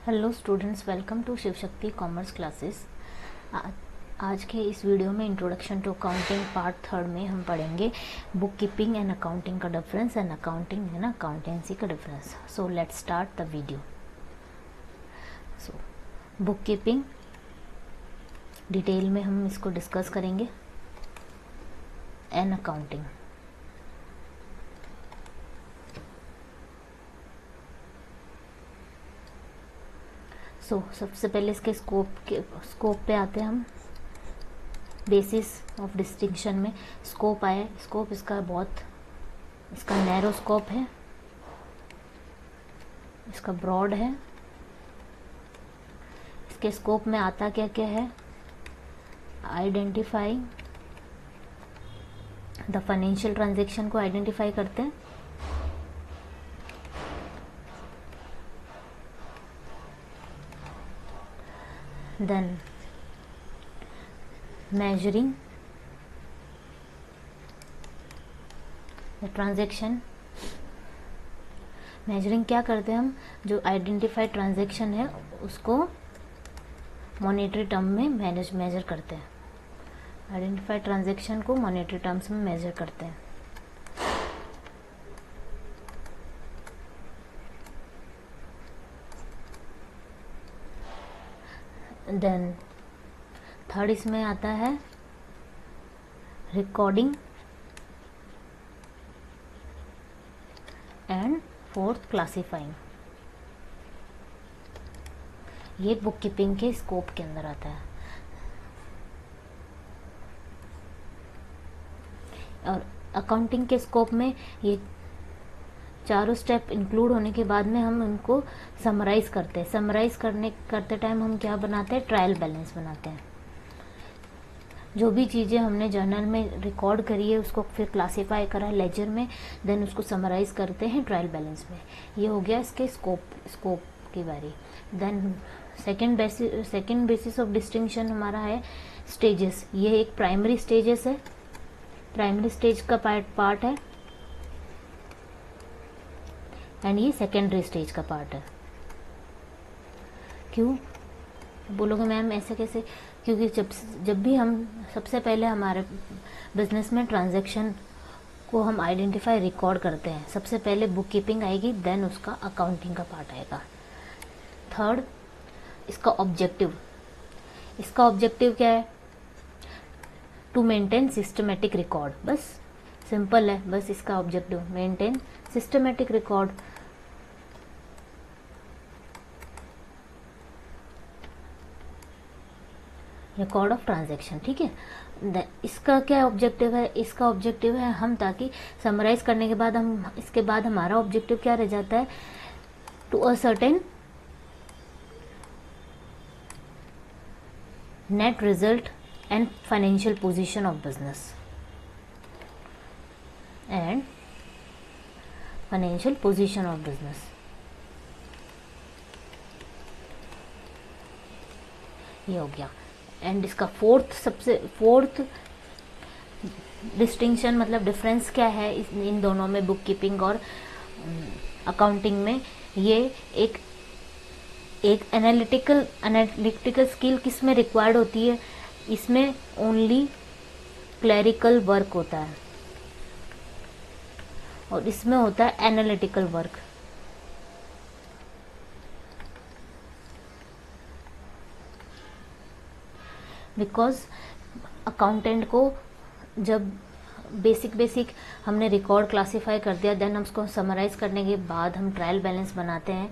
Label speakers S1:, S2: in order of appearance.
S1: Hello students, welcome to Shiv Shakti commerce classes. आज के इस वीडियो में इंट्रोडक्शन टू अकाउंटिंग पार्ट 3 में हम पढ़ेंगे बुक कीपिंग एंड अकाउंटिंग का difference and accounting and accountancy का difference. So let's start the video. So book keeping detail में हम इसको डिस्कस करेंगे एंड अकाउंटिंग। सबसे पहले इसके स्कोप पे आते हैं हम। बेसिस ऑफ डिस्टिंक्शन में स्कोप आया। स्कोप इसका नैरो स्कोप है, इसका ब्रॉड है। इसके स्कोप में आता क्या क्या है? आइडेंटिफाई द फाइनेंशियल ट्रांजैक्शन को आइडेंटिफाई करते हैं। Then measuring the transaction। measuring क्या करते हैं हम? जो आइडेंटिफाइड ट्रांजैक्शन है उसको मॉनेटरी टर्म में मेजर करते हैं। आइडेंटिफाइड ट्रांजैक्शन को मॉनेटरी टर्म्स में मेजर करते हैं। देन थर्ड इसमें आता है रिकॉर्डिंग एंड फोर्थ क्लासिफाइंग। ये बुक कीपिंग के स्कोप के अंदर आता है। और अकाउंटिंग के स्कोप में ये चारों स्टेप इंक्लूड होने के बाद में हम उनको समराइज करते हैं। समराइज करते टाइम हम क्या बनाते हैं? ट्रायल बैलेंस बनाते हैं। जो भी चीज़ें हमने जर्नल में रिकॉर्ड करी है उसको फिर क्लासीफाई करा लेजर में, देन उसको समराइज करते हैं ट्रायल बैलेंस में। ये हो गया इसके स्कोप की बारी। Then second basis of distinction हमारा है स्टेजेस। ये एक प्राइमरी स्टेजेस है, प्राइमरी स्टेज का पार्ट है, एंड ये सेकेंडरी स्टेज का पार्ट है। क्यों बोलोगे मैम ऐसे कैसे? क्योंकि जब भी हम सबसे पहले हमारे बिजनेस में ट्रांजैक्शन को हम आइडेंटिफाई रिकॉर्ड करते हैं, सबसे पहले बुक कीपिंग आएगी, देन उसका अकाउंटिंग का पार्ट आएगा। थर्ड इसका ऑब्जेक्टिव क्या है? To maintain systematic record. बस सिंपल है, बस इसका objective maintain systematic record. Record of transaction, ठीक है। इसका क्या ऑब्जेक्टिव है? इसका ऑब्जेक्टिव है हम ताकि समराइज करने के बाद इसके बाद हमारा ऑब्जेक्टिव क्या रह जाता है? To a certain net result and financial position of business and financial position of business. ये हो गया। एंड इसका फोर्थ डिस्टिंक्शन मतलब डिफरेंस क्या है इन दोनों में, बुक कीपिंग और अकाउंटिंग में? ये एक एनालिटिकल स्किल किस में रिक्वायर्ड होती है? इसमें ओनली क्लरिकल वर्क होता है और इसमें होता है एनालिटिकल वर्क। बिकॉज अकाउंटेंट को जब बेसिक हमने रिकॉर्ड क्लासीफाई कर दिया, देन हम उसको समराइज करने के बाद हम ट्रायल बैलेंस बनाते हैं,